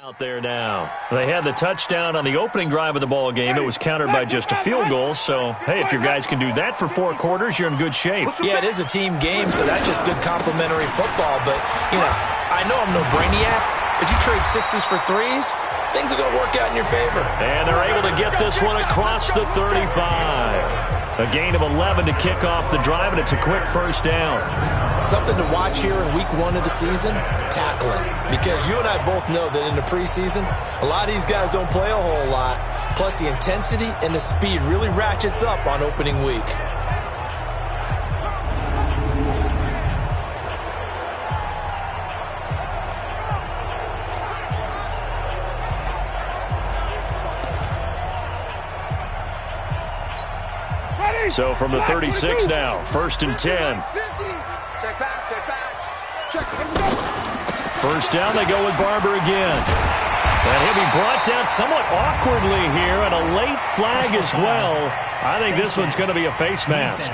Out there now. They had the touchdown on the opening drive of the ball game. It was countered by just a field goal. So, hey, if your guys can do that for 4 quarters, you're in good shape. Yeah, it is a team game, so that's just good complimentary football. But, I know I'm no brainiac, but you trade 6s for 3s, things are going to work out in your favor. And they're able to get this one across the 35. A gain of 11 to kick off the drive, and it's a quick first down. Something to watch here in week 1 of the season, tackling. Because you and I both know that in the preseason, a lot of these guys don't play a whole lot. Plus, the intensity and the speed really ratchets up on opening week. So from the 36 now, 1st and 10. Check back. First down, they go with Barber again. And he'll be brought down somewhat awkwardly here, and a late flag as well. I think this one's going to be a face mask.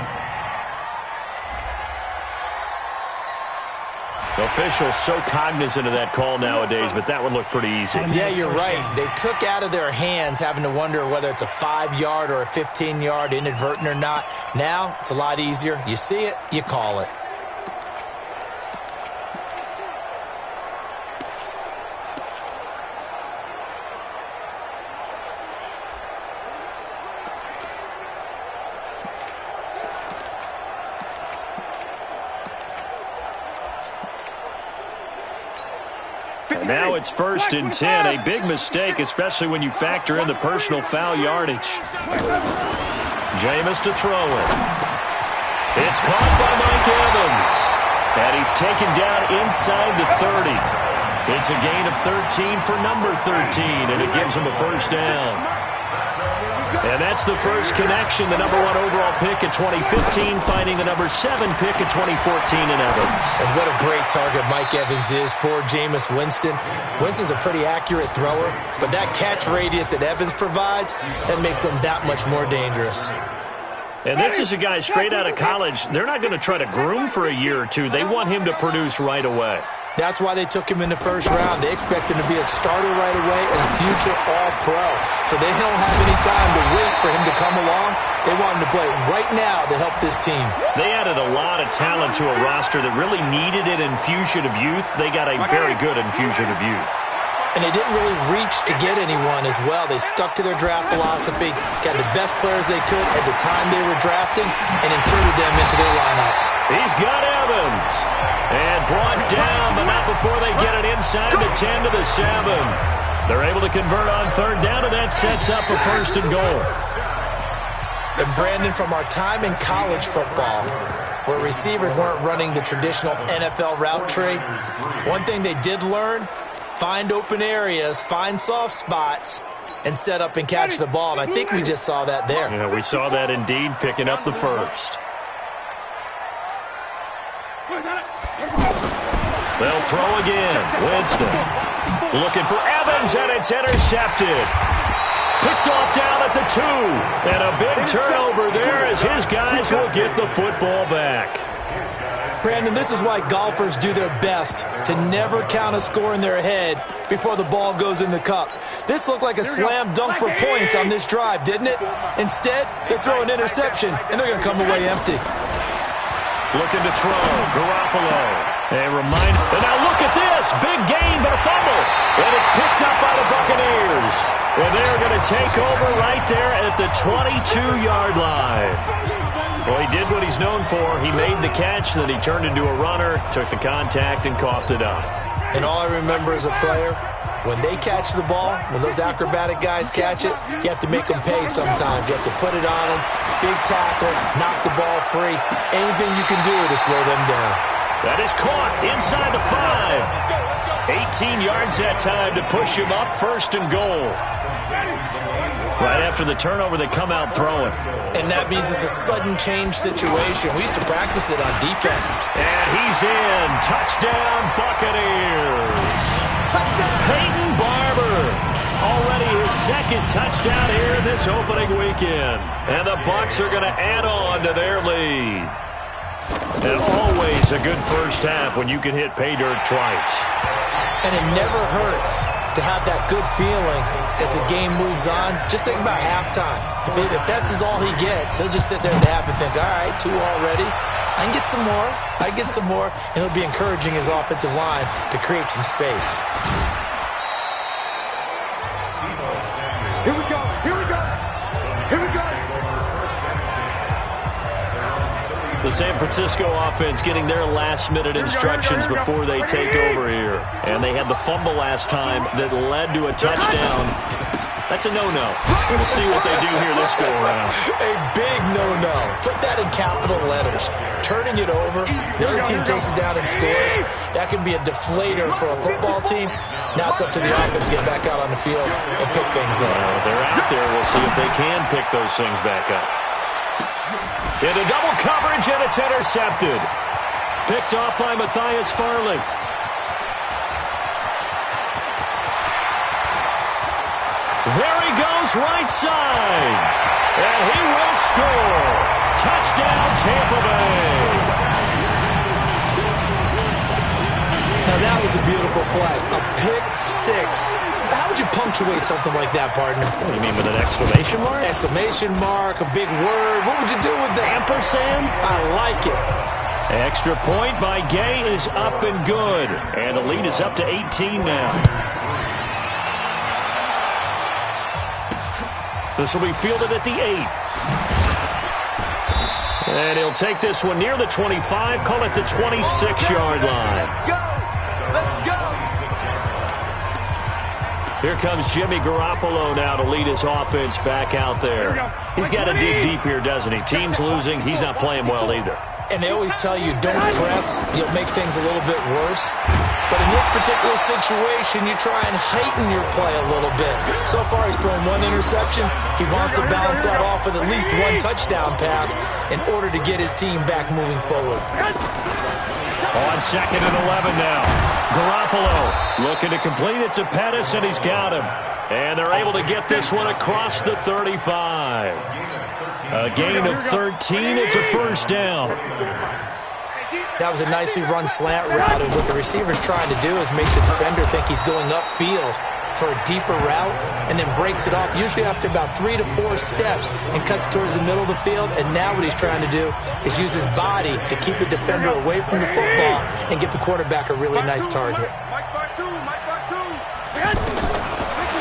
The officials so cognizant of that call nowadays, but that would look pretty easy. Yeah, you're right. They took out of their hands having to wonder whether it's a 5-yard or a 15-yard, inadvertent or not. Now, it's a lot easier. You see it, you call it. Now it's 1st and 10, a big mistake, especially when you factor in the personal foul yardage. Jameis to throw it. It's caught by Mike Evans. And he's taken down inside the 30. It's a gain of 13 for number 13, and it gives him a first down. And that's the first connection, the number 1 overall pick in 2015, finding the number 7 pick in 2014 in Evans. And what a great target Mike Evans is for Jameis Winston. Winston's a pretty accurate thrower, but that catch radius that Evans provides, that makes him that much more dangerous. And this is a guy straight out of college. They're not going to try to groom for a year or two. They want him to produce right away. That's why they took him in the first round. They expect him to be a starter right away and a future All-Pro. So they don't have any time to wait for him to come along. They want him to play right now to help this team. They added a lot of talent to a roster that really needed an infusion of youth. They got a very good infusion of youth. And they didn't really reach to get anyone as well. They stuck to their draft philosophy, got the best players they could at the time they were drafting, and inserted them into their lineup. He's got Evans. And brought down, but not before they get it inside the 10 to the 7. They're able to convert on 3rd down, and that sets up a 1st and goal. And Brandon, from our time in college football, where receivers weren't running the traditional NFL route tree, one thing they did learn, find open areas, find soft spots, and set up and catch the ball. And I think we just saw that there. Yeah, we saw that indeed, picking up the first. They'll throw again. Winston looking for Evans, and it's intercepted. Picked off down at the 2. And a big turnover there as his guys will get the football back. Brandon, this is why golfers do their best to never count a score in their head before the ball goes in the cup. This looked like a slam dunk for points on this drive, didn't it? Instead, they throw an interception, and they're going to come away empty. Looking to throw. Garoppolo. And now look at this. Big gain, but a fumble. And it's picked up by the Buccaneers. And they're going to take over right there at the 22-yard line. Well, he did what he's known for. He made the catch, then he turned into a runner, took the contact, and coughed it up. And all I remember as a player, when they catch the ball, when those acrobatic guys catch it, you have to make them pay sometimes. You have to put it on them, big tackle, knock the ball free. Anything you can do to slow them down. That is caught inside the 5. 18 yards that time to push him up, 1st and goal. Right after the turnover, they come out throwing. And that means it's a sudden change situation. We used to practice it on defense. And he's in. Touchdown, Buccaneers. Peyton Barber. Already his 2nd touchdown here in this opening weekend. And the Bucs are going to add on to their lead. And always a good first half when you can hit pay dirt twice. And it never hurts to have that good feeling as the game moves on. Just think about halftime. If that's all he gets, he'll just sit there at the half and think, all right, 2 already. I can get some more. I can get some more. And he'll be encouraging his offensive line to create some space. Here we go. Here we go. Here we go. The San Francisco offense getting their last-minute instructions before they take over here. And they had the fumble last time that led to a touchdown. That's a no-no. We'll see what they do here this go-around. A big no-no. Put that in capital letters. Turning it over, the other team takes it down and scores. That can be a deflator for a football team. Now it's up to the offense to get back out on the field and pick things up. They're out there. We'll see if they can pick those things back up. Into double coverage, and it's intercepted. Picked off by Matthias Farley. There he goes, right side. And he will score. Touchdown, Tampa Bay. Now that was a beautiful play. A pick six. How would you punctuate something like that, partner? What do you mean, with an exclamation mark? Exclamation mark, a big word. What would you do with that? Ampersand? I like it. Extra point by Gay is up and good. And the lead is up to 18 now. This will be fielded at the 8. And he'll take this one near the 25, call it the 26-yard line. Go! Let's go! Here comes Jimmy Garoppolo now to lead his offense back out there. He's got to dig deep here, doesn't he? Team's losing. He's not playing well either. And they always tell you, don't press. You'll make things a little bit worse. But in this particular situation, you try and heighten your play a little bit. So far, he's thrown 1 interception. He wants to balance that off with at least 1 touchdown pass in order to get his team back moving forward. On 2nd and 11 now. Garoppolo looking to complete it to Pettis, and he's got him. And they're able to get this one across the 35. A gain of 13. It's a first down. That was a nicely run slant route, and what the receiver's trying to do is make the defender think he's going upfield for a deeper route, and then breaks it off, usually after about 3 to 4 steps, and cuts towards the middle of the field. And now what he's trying to do is use his body to keep the defender away from the football and give the quarterback a really nice target.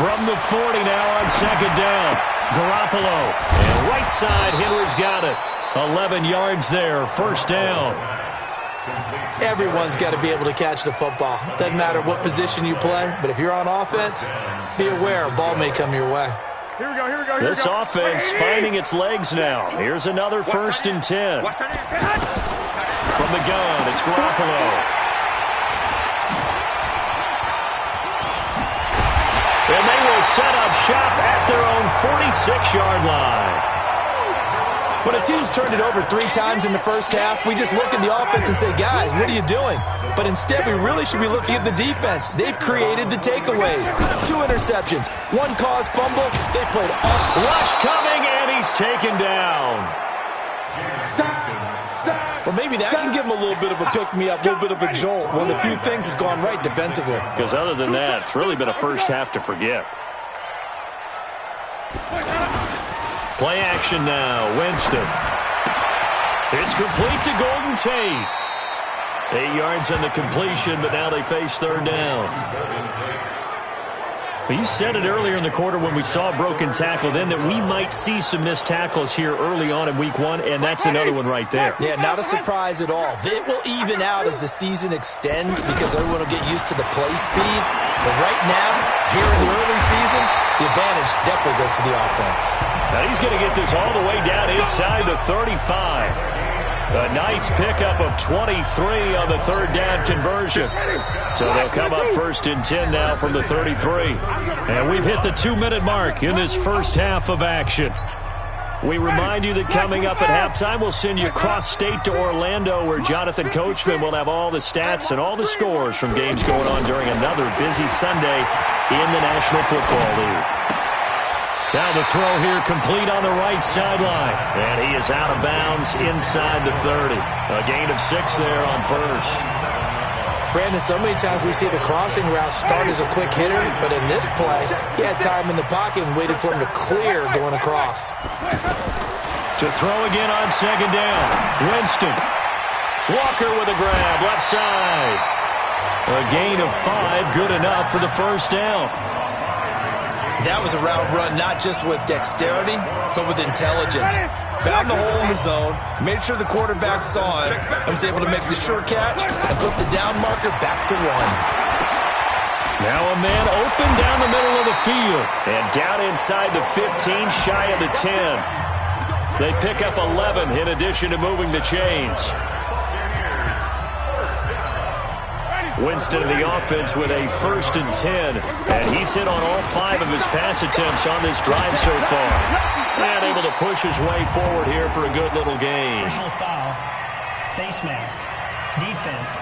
From the 40 now on 2nd down. Garoppolo. And right side, Henry's got it. 11 yards there, first down. Everyone's got to be able to catch the football. Doesn't matter what position you play, but if you're on offense, be aware a ball may come your way. Here we go, here we go, here This we go. offense finding its legs now. Here's another 1st and 10. From the gun, it's Garoppolo. And they will set up shop at their own 46-yard line. When a team's turned it over 3 times in the first half, we just look at the offense and say, guys, what are you doing? But instead, we really should be looking at the defense. They've created the takeaways. 2 interceptions, 1 caused fumble. They played all. Rush coming, and he's taken down. Well, maybe that can give him a little bit of a pick-me-up, a little bit of a jolt. One of the few things that's gone right defensively. Because other than that, it's really been a first half to forget. Play action now. Winston. It's complete to Golden Tate. 8 yards on the completion, but now they face 3rd down. But you said it earlier in the quarter when we saw a broken tackle then that we might see some missed tackles here early on in week 1, and that's another one right there. Yeah, not a surprise at all. It will even out as the season extends because everyone will get used to the play speed. But right now, here in the early season, the advantage definitely goes to the offense. Now he's going to get this all the way down inside the 35. A nice pickup of 23 on the 3rd down conversion. So they'll come up 1st and 10 now from the 33. And we've hit the 2-minute mark in this first half of action. We remind you that coming up at halftime, we'll send you cross-state to Orlando, where Jonathan Coachman will have all the stats and all the scores from games going on during another busy Sunday in the National Football League. Now the throw here complete on the right sideline. And he is out of bounds inside the 30. A gain of 6 there on 1st. Brandon, so many times we see the crossing route start as a quick hitter, but in this play, he had time in the pocket and waited for him to clear going across. To throw again on second down. Winston. Walker with a grab, left side. A gain of 5, good enough for the first down. That was a route run not just with dexterity, but with intelligence. Found the hole in the zone, made sure the quarterback saw it, and was able to make the sure catch and put the down marker back to 1. Now a man open down the middle of the field. And down inside the 15, shy of the 10. They pick up 11 in addition to moving the chains. Winston in the offense with a 1st and 10. And he's hit on all 5 of his pass attempts on this drive so far. And able to push his way forward here for a good little gain. Personal foul, face mask, defense.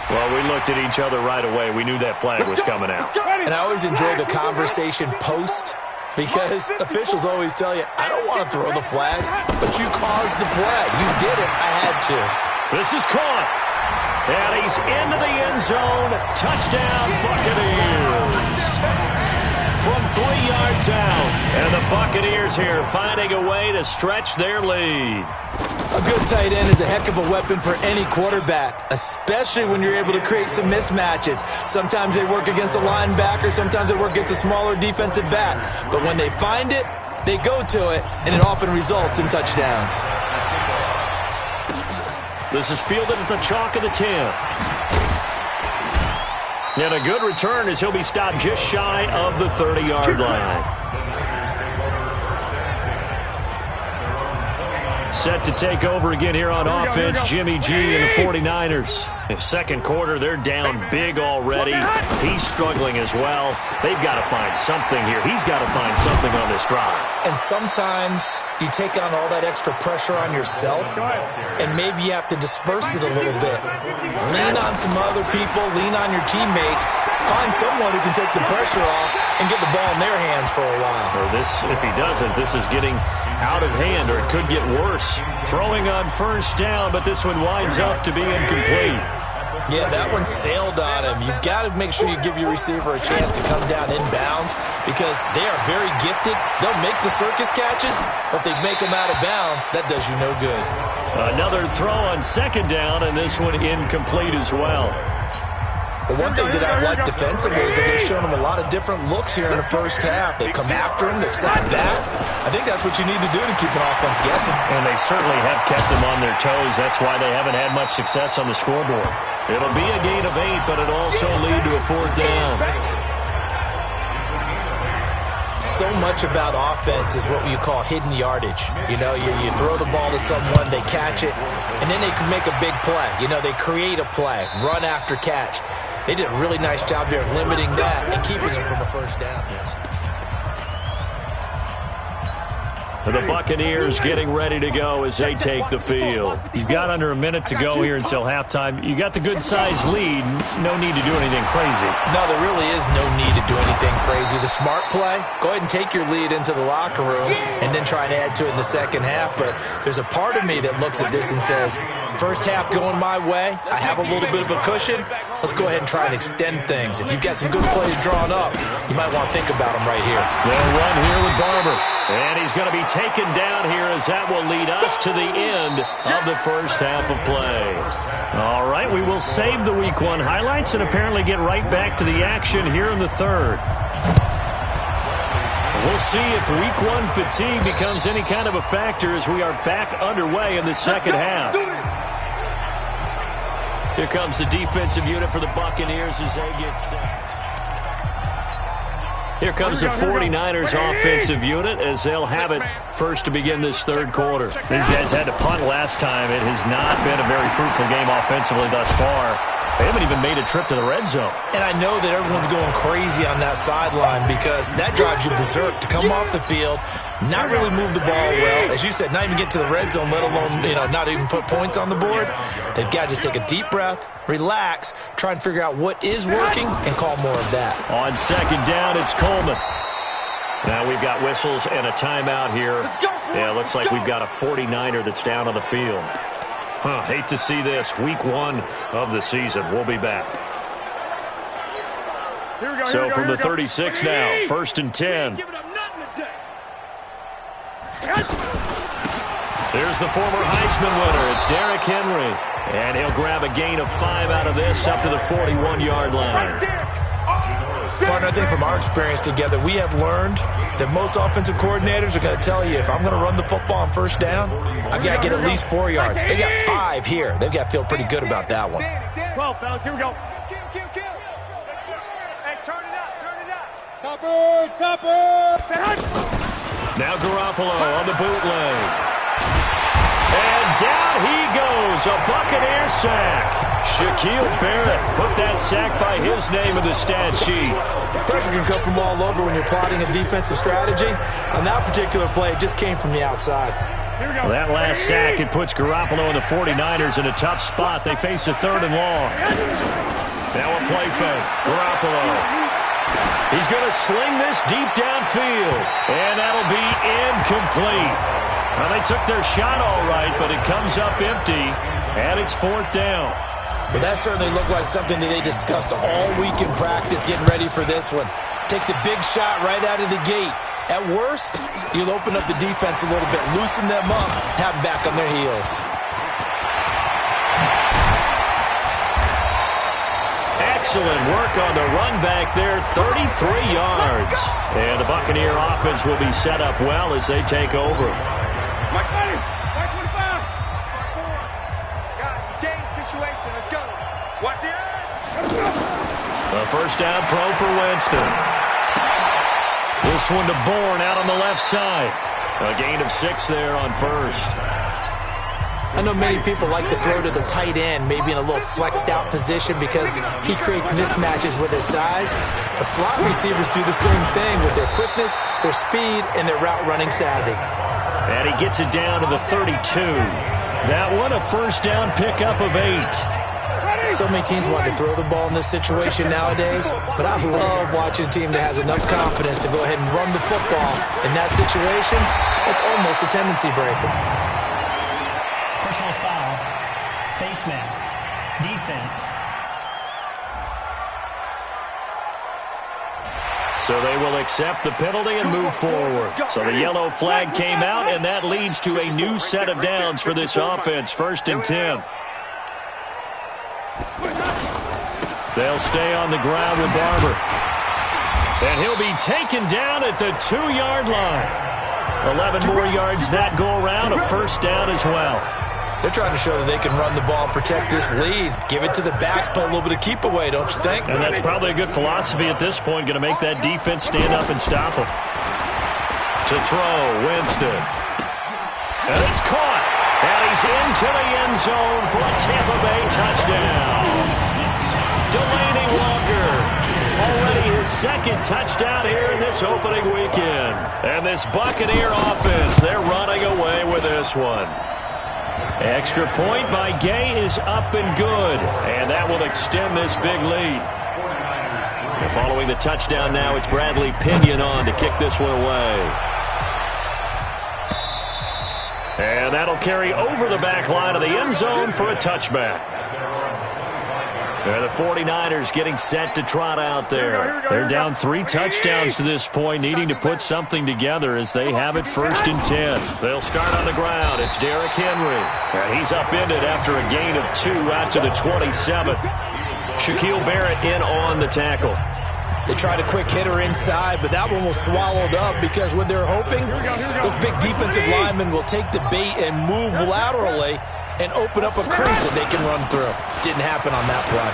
Well, we looked at each other right away. We knew that flag was coming out. And I always enjoy the conversation post, because officials always tell you, I don't want to throw the flag, but you caused the play. You did it. I had to. This is caught. And he's into the end zone. Touchdown, Buccaneers. From 3 yards out. And the Buccaneers here finding a way to stretch their lead. A good tight end is a heck of a weapon for any quarterback, especially when you're able to create some mismatches. Sometimes they work against a linebacker, sometimes they work against a smaller defensive back. But when they find it, they go to it, and it often results in touchdowns. This is fielded at the chalk of the 10. And a good return as he'll be stopped just shy of the 30-yard line. Set to take over again here on offense, Jimmy G and the 49ers. In second quarter, they're down big already. He's struggling as well. They've got to find something here. He's got to find something on this drive. And sometimes you take on all that extra pressure on yourself, and maybe you have to disperse it a little bit. Lean on some other people, lean on your teammates. Find someone who can take the pressure off and get the ball in their hands for a while. Or this, if he doesn't, this is getting out of hand, or it could get worse. Throwing on first down, but this one winds up to be incomplete. Yeah, that one sailed on him. You've got to make sure you give your receiver a chance to come down inbounds, because they are very gifted. They'll make the circus catches, but they make them out of bounds. That does you no good. Another throw on second down, and this one incomplete as well. But one thing that I've liked defensively is that they've shown him a lot of different looks here in the first half. They've come after him. They've sat back. I think that's what you need to do to keep an offense guessing. And they certainly have kept them on their toes. That's why they haven't had much success on the scoreboard. It'll be a gain of 8, but it'll also lead to a 4th down. So much about offense is what you call hidden yardage. You know, you throw the ball to someone, they catch it, and then they can make a big play. You know, they create a play, run after catch. They did a really nice job there of limiting that and keeping them from a first down. The Buccaneers getting ready to go as they take the field. You've got under a minute to go here until halftime. You got the good-sized lead. No need to do anything crazy. No, there really is no need to do anything crazy. The smart play, go ahead and take your lead into the locker room and then try and add to it in the second half. But there's a part of me that looks at this and says, first half going my way, I have a little bit of a cushion. Let's go ahead and try and extend things. If you've got some good plays drawn up, you might want to think about them right here. They'll run here with Barber. And he's going to be taken down here, as that will lead us to the end of the first half of play. All right, we will save the Week 1 highlights and apparently get right back to the action here in the third. We'll see if Week 1 fatigue becomes any kind of a factor as we are back underway in the second half. Here comes the defensive unit for the Buccaneers as they get set. Here comes the 49ers offensive unit as they'll have it first to begin this third quarter. These guys had to punt last time. It has not been a very fruitful game offensively thus far. They haven't even made a trip to the red zone. And I know that everyone's going crazy on that sideline because that drives you berserk to come off the field, not really move the ball well. As you said, not even get to the red zone, let alone, not even put points on the board. They've got to just take a deep breath, relax, try and figure out what is working, and call more of that. On second down, it's Coleman. Now we've got whistles and a timeout here. Yeah, it looks like we've got a 49er that's down on the field. Hate to see this. Week 1 of the season. We'll be back. So from the 36 now, 1st and 10. Here's the former Heisman winner. It's Derrick Henry. And he'll grab a gain of 5 out of this up to the 41-yard line. Partner, I think from our experience together, we have learned that most offensive coordinators are going to tell you, if I'm going to run the football on 1st down, I've got to get at least 4 yards. They got 5 here. They've got to feel pretty good about that one. 12, fellas. Here we go. Hey, turn it up. Topper. Now Garoppolo on the bootleg. And down he goes. A Buccaneer sack. Shaquille Barrett put that sack by his name in the stat sheet. Pressure can come from all over when you're plotting a defensive strategy. On that particular play, it just came from the outside. Well, that last sack, it puts Garoppolo and the 49ers in a tough spot. They face a 3rd and long. Now a play fake. Garoppolo. He's going to sling this deep downfield. And that'll be incomplete. Well, they took their shot all right, but it comes up empty. And it's 4th down. But that certainly looked like something that they discussed all week in practice, getting ready for this one. Take the big shot right out of the gate. At worst, you'll open up the defense a little bit, loosen them up, have them back on their heels. Excellent work on the run back there, 33 yards. And the Buccaneer offense will be set up well as they take over. Mike 25. Guys, it's game situation. Let's go. Watch the edge. A 1st down throw for Winston. This one to Bourne out on the left side. A gain of 6 there on 1st. I know many people like to throw to the tight end, maybe in a little flexed out position because he creates mismatches with his size. The slot receivers do the same thing with their quickness, their speed, and their route running savvy. And he gets it down to the 32. That one a 1st down pickup of 8. So many teams want to throw the ball in this situation nowadays, but I love watching a team that has enough confidence to go ahead and run the football. In that situation, it's almost a tendency breaker. Personal foul. Face mask. Defense. So they will accept the penalty and move forward. So the yellow flag came out, and that leads to a new set of downs for this offense. 1st and 10. They'll stay on the ground with Barber. And he'll be taken down at the 2-yard line. 11 more yards that go around, a 1st down as well. They're trying to show that they can run the ball and protect this lead. Give it to the backs, play a little bit of keep away, don't you think? And that's probably a good philosophy at this point, going to make that defense stand up and stop them. To throw, Winston. And it's caught. And he's into the end zone for a Tampa Bay touchdown. Delaney Walker. Already his 2nd touchdown here in this opening weekend. And this Buccaneer offense, they're running away with this one. Extra point by Gay is up and good, and that will extend this big lead. And following the touchdown now, it's Bradley Pinion on to kick this one away. And that'll carry over the back line of the end zone for a touchback. And the 49ers getting set to trot out there. They're down 3 touchdowns to this point, needing to put something together as they have it 1st and 10. They'll start on the ground. It's Derrick Henry. And he's upended after a gain of 2 out to the 27th. Shaquille Barrett in on the tackle. They tried a quick hitter inside, but that one was swallowed up because what they're hoping, this big defensive lineman will take the bait and move laterally and open up a crease that they can run through. Didn't happen on that play.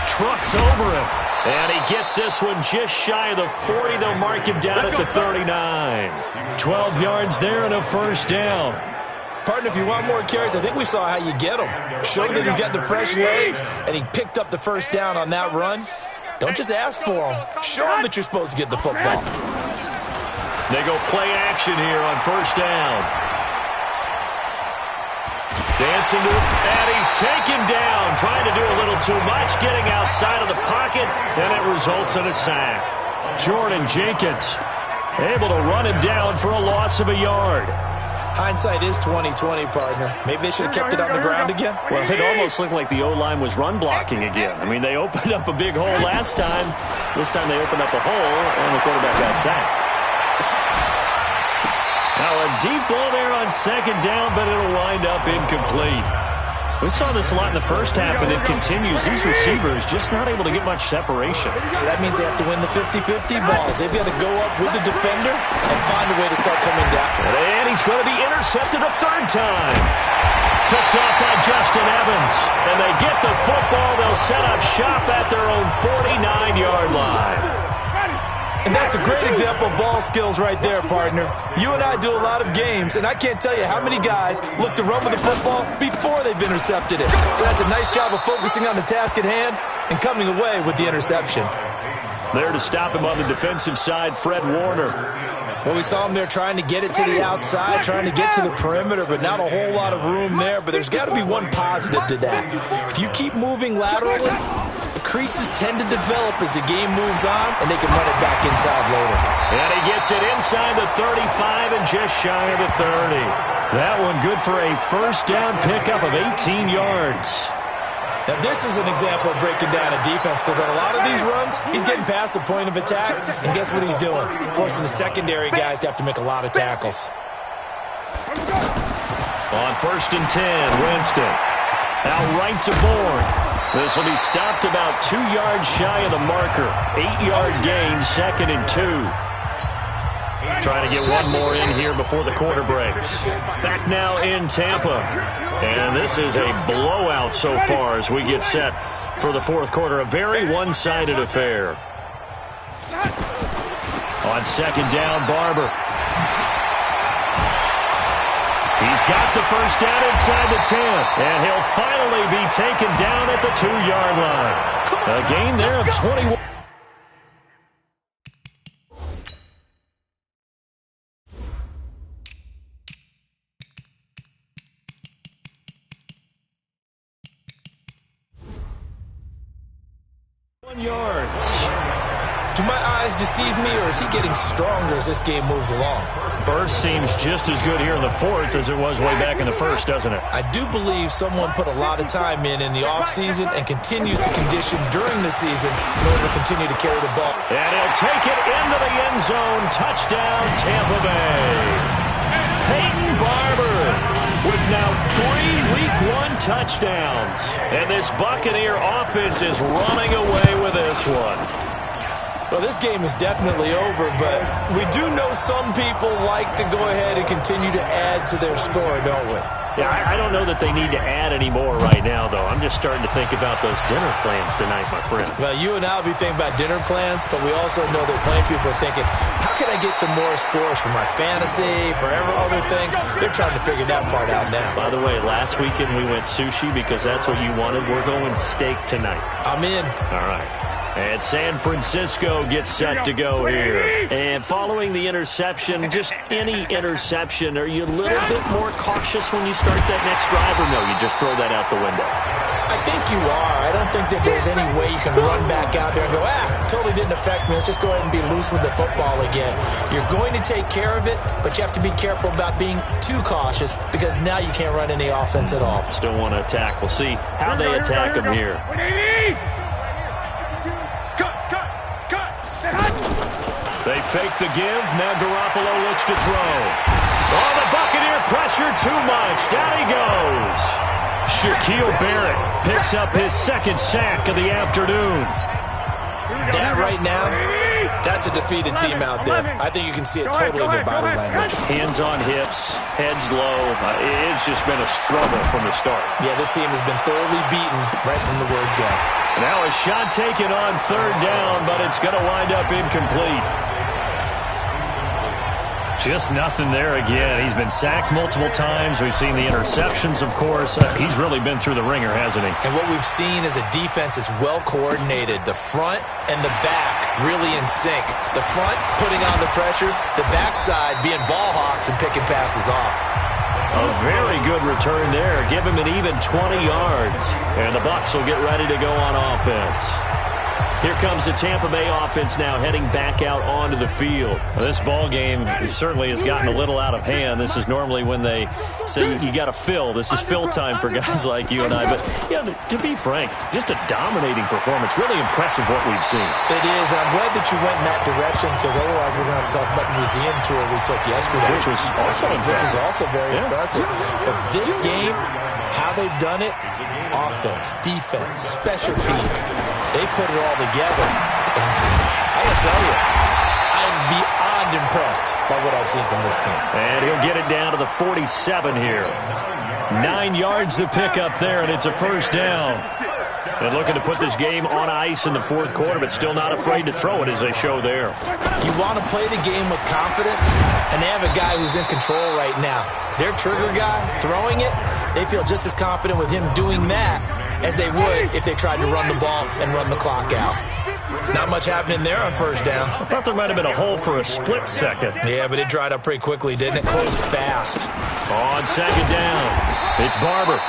Trucks over him. And he gets this one just shy of the 40. They'll mark him down at the 39. 12 yards there and a 1st down. Partner, if you want more carries, I think we saw how you get him. Showed that he's got the fresh legs, and he picked up the 1st down on that run. Don't just ask for him. Show him that you're supposed to get the football. They go play action here on 1st down. Dancing to it, and he's taken down. Trying to do a little too much, getting outside of the pocket, and it results in a sack. Jordan Jenkins able to run him down for a loss of a yard. Hindsight is 20/20, partner. Maybe they should have kept it on the ground again. Well, it almost looked like the O-line was run blocking again. I mean, they opened up a big hole last time. This time they opened up a hole, and the quarterback got sacked. Now a deep ball there on second down, but it'll wind up incomplete. We saw this a lot in the first half, and it continues. These receivers just not able to get much separation. So that means they have to win the 50-50 balls. They've got to go up with the defender and find a way to start coming down. And he's going to be intercepted a third time. Picked off by Justin Evans. And they get the football. They'll set up shop at their own 49-yard line. And that's a great example of ball skills right there, partner. You and I do a lot of games, and I can't tell you how many guys look to run with the football before they've intercepted it. So that's a nice job of focusing on the task at hand and coming away with the interception. There to stop him on the defensive side, Fred Warner. Well, we saw him there trying to get it to the outside, trying to get to the perimeter, but not a whole lot of room there. But there's got to be one positive to that. If you keep moving laterally, creases tend to develop as the game moves on, and they can run it back inside later. And he gets it inside the 35 and just shy of the 30. That one good for a first down pickup of 18 yards. Now, this is an example of breaking down a defense, because on a lot of these runs, he's getting past the point of attack, and guess what he's doing? Forcing the secondary guys to have to make a lot of tackles. On 1st and 10, Winston. Out right to Bourne. This will be stopped about 2 yards shy of the marker. 8-yard gain, 2nd and 2. Trying to get one more in here before the quarter breaks. Back now in Tampa. And this is a blowout so far as we get set for the fourth quarter. A very one-sided affair. On 2nd down, Barber. He's got the first down inside the 10, and he'll finally be taken down at the 2-yard line. A gain there of 21. Yards. Do my eyes deceive me, or is he getting stronger as this game moves along? Burst seems just as good here in the fourth as it was way back in the first, doesn't it? I do believe someone put a lot of time in the offseason and continues to condition during the season in order to continue to carry the ball. And he'll take it into the end zone. Touchdown, Tampa Bay. Peyton Barber with now 3 Week 1 touchdowns. And this Buccaneer offense is running away with this one. Well, this game is definitely over, but we do know some people like to go ahead and continue to add to their score, don't we? Yeah, I don't know that they need to add any more right now, though. I'm just starting to think about those dinner plans tonight, my friend. Well, you and I will be thinking about dinner plans, but we also know that plenty of people are thinking, how can I get some more scores for my fantasy, for other things? They're trying to figure that part out now. By the way, last weekend we went sushi because that's what you wanted. We're going steak tonight. I'm in. All right. And San Francisco gets set to go here. And following the interception, just any interception, are you a little bit more cautious when you start that next drive, or no, you just throw that out the window? I think you are. I don't think that there's any way you can run back out there and go, totally didn't affect me. Let's just go ahead and be loose with the football again. You're going to take care of it, but you have to be careful about being too cautious, because now you can't run any offense at all. Still want to attack. We'll see how they attack them here. They fake the give. Now Garoppolo looks to throw. Oh, the Buccaneer pressure too much. Down he goes. Shaquille Barrett picks up his second sack of the afternoon. That right now, that's a defeated team out there. I think you can see it totally in their body language. Hands on hips, heads low. It's just been a struggle from the start. Yeah, this team has been thoroughly beaten right from the word go. Now a shot taken on 3rd down, but it's going to wind up incomplete. Just nothing there again. He's been sacked multiple times. We've seen the interceptions, of course. He's really been through the ringer, hasn't he? And what we've seen is a defense that's well coordinated. The front and the back really in sync. The front putting on the pressure, the backside being ball hawks and picking passes off. A very good return there. Give him an even 20 yards. And the Bucs will get ready to go on offense. Here comes the Tampa Bay offense now heading back out onto the field. This ball game certainly has gotten a little out of hand. This is normally when they say you got to fill. This is fill time for guys like you and I. But yeah, to be frank, just a dominating performance. Really impressive what we've seen. It is. And I'm glad that you went in that direction, because otherwise we're going to have to talk about the museum tour we took yesterday. Which was also impressive. Which was also very impressive. But this game, how they've done it, offense, defense, special teams, they put it all together. And I gotta tell you, I'm beyond impressed by what I've seen from this team. And he'll get it down to the 47 here. 9 yards to pick up there, and it's a first down. And looking to put this game on ice in the fourth quarter, but still not afraid to throw it, as they show there. You want to play the game with confidence, and they have a guy who's in control right now. Their trigger guy, throwing it, they feel just as confident with him doing that as they would if they tried to run the ball and run the clock out. Not much happening there on first down. I thought there might have been a hole for a split second. Yeah, but it dried up pretty quickly, didn't it? Closed fast. On second down, it's Barber.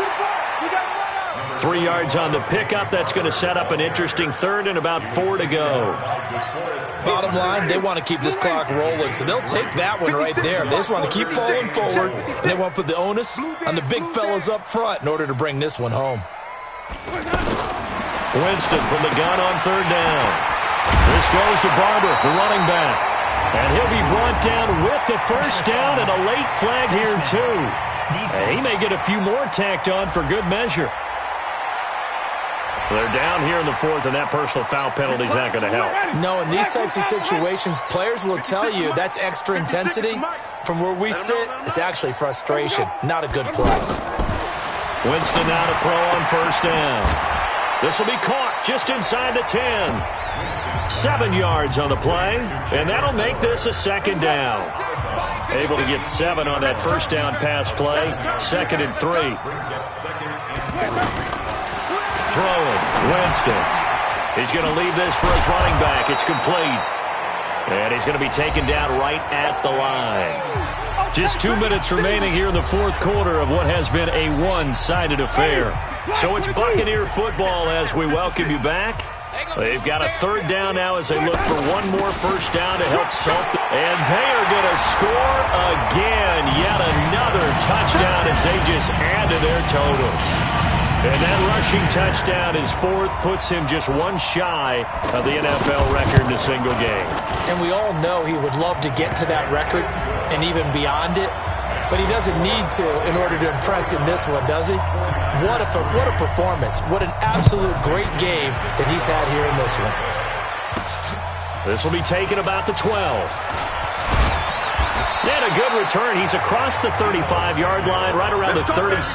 3 yards on the pickup. That's going to set up an interesting third and about 4 to go. Bottom line, they want to keep this clock rolling, so they'll take that one right there. They just want to keep falling forward, and they want to put the onus on the big fellas up front in order to bring this one home. Winston from the gun on third down. This goes to Barber, the running back. And he'll be brought down with the first down, and a late flag here, too. And he may get a few more tacked on for good measure. They're down here in the fourth, and that personal foul penalty is not going to help. No, in these types of situations, players will tell you that's extra intensity. From where we sit, it's actually frustration. Not a good play. Winston now to throw on first down. This will be caught just inside the 10. 7 yards on the play, and that'll make this a second down. Able to get 7 on that first down pass play. 2nd and 3. Throwing, Winston. He's going to leave this for his running back. It's complete. And he's going to be taken down right at the line. Just 2 minutes remaining here in the fourth quarter of what has been a one-sided affair. So it's Buccaneer football as we welcome you back. They've got a third down now as they look for one more first down to help salt. And they are going to score again. Yet another touchdown as they just add to their totals. And that rushing touchdown, his fourth, puts him just one shy of the NFL record in a single game. And we all know he would love to get to that record and even beyond it, but he doesn't need to in order to impress in this one, does he? What a performance. What an absolute great game that he's had here in this one. This will be taken about the 12. And a good return. He's across the 35-yard line, right around the 36.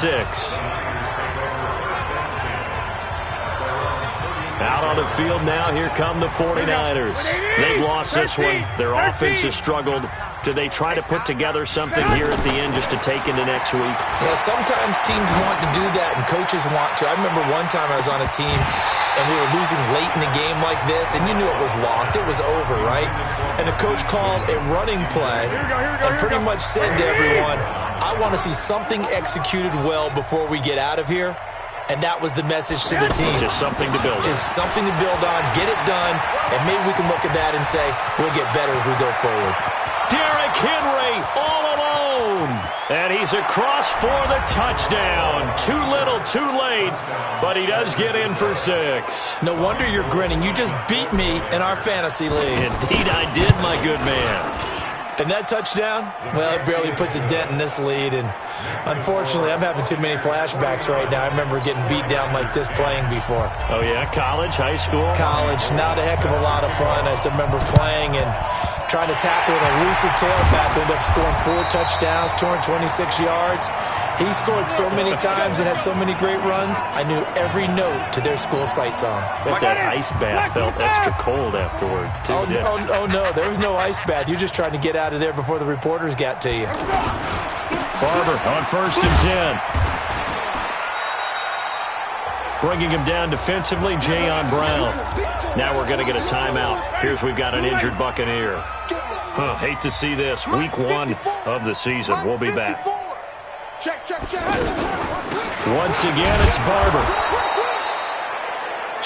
Out on the field now, here come the 49ers. They've lost this one. Their offense has struggled. Do they try to put together something here at the end just to take into next week? Yeah, sometimes teams want to do that and coaches want to. I remember one time I was on a team and we were losing late in the game like this, and you knew it was lost. It was over, right? And the coach called a running play and pretty much said to everyone, I want to see something executed well before we get out of here. And that was the message to the team. Just something to build on. Just something to build on, get it done, and maybe we can look at that and say, we'll get better as we go forward. Derrick Henry all alone. And he's across for the touchdown. Too little, too late, but he does get in for 6. No wonder you're grinning. You just beat me in our fantasy league. Indeed I did, my good man. And that touchdown, well, it barely puts a dent in this lead. And unfortunately, I'm having too many flashbacks right now. I remember getting beat down like this playing before. Oh, yeah? College, high school? College. Not a heck of a lot of fun. I just remember playing and trying to tackle an elusive tailback. We ended up scoring 4 touchdowns, 226 yards. He scored so many times and had so many great runs, I knew every note to their school's fight song. But that ice bath felt extra cold afterwards, too. Oh, no, there was no ice bath. You're just trying to get out of there before the reporters got to you. Barber on 1st and 10. Bringing him down defensively, Jayon Brown. Now we're going to get a timeout. Here's we've got an injured Buccaneer. Hate to see this. Week 1 of the season. We'll be back. Check. Once again, it's Barber.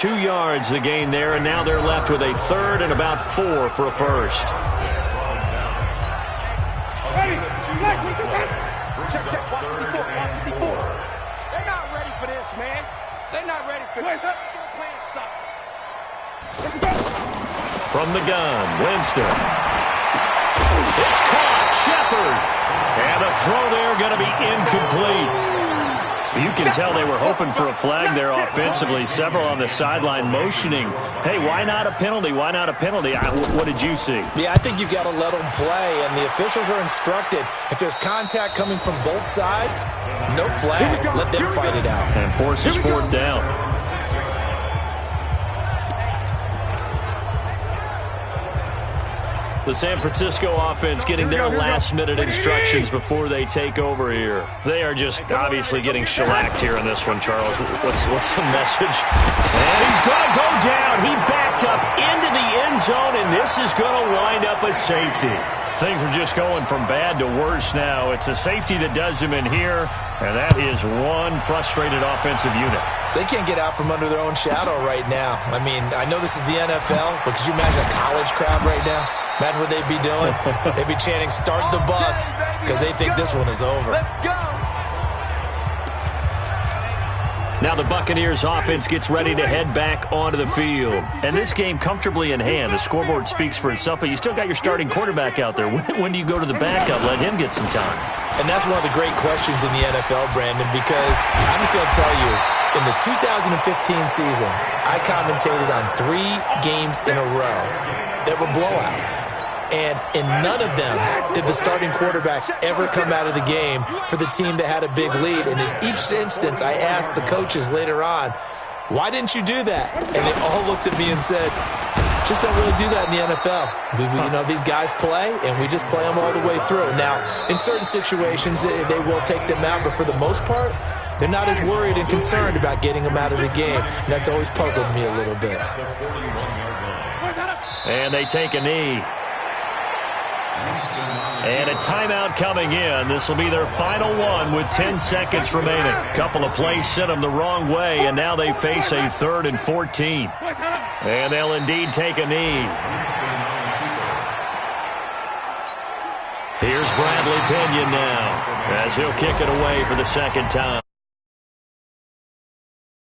2 yards the gain there, and now they're left with a third and about 4 for a first. Check, check, 154. They're not ready for this, man. They're not ready for this. They're playing soccer. From the gun, Winston. It's caught, Shepard. And the throw there going to be incomplete. You can tell they were hoping for a flag there offensively. Several on the sideline motioning, hey, why not a penalty? Why not a penalty? What did you see? Yeah, I think you've got to let them play, and the officials are instructed. If there's contact coming from both sides, no flag. Let them fight it out. And forces fourth down. The San Francisco offense getting their last-minute instructions before they take over here. They are just obviously getting shellacked here in this one, Charles. What's the message? And he's going to go down. He backed up into the end zone, and this is going to wind up a safety. Things are just going from bad to worse now. It's a safety that does him in here, and that is one frustrated offensive unit. They can't get out from under their own shadow right now. I mean, I know this is the NFL, but could you imagine a college crowd right now? Imagine what they'd be doing. They'd be chanting, start the bus, because they think this one is over. Let's go. Now the Buccaneers offense gets ready to head back onto the field. And this game comfortably in hand. The scoreboard speaks for itself, but you still got your starting quarterback out there. When do you go to the backup? Let him get some time. And that's one of the great questions in the NFL, Brandon, because I'm just going to tell you, in the 2015 season, I commentated on 3 games in a row that were blowouts. And in none of them did the starting quarterback ever come out of the game for the team that had a big lead. And in each instance, I asked the coaches later on, why didn't you do that? And they all looked at me and said, just don't really do that in the NFL. You know, these guys play, and we just play them all the way through. Now, in certain situations, they will take them out, but for the most part, they're not as worried and concerned about getting them out of the game. And that's always puzzled me a little bit. And they take a knee. And a timeout coming in. This will be their final one with 10 seconds remaining. A couple of plays sent them the wrong way, and now they face a 3rd and 14. And they'll indeed take a knee. Here's Bradley Pinion now as he'll kick it away for the second time.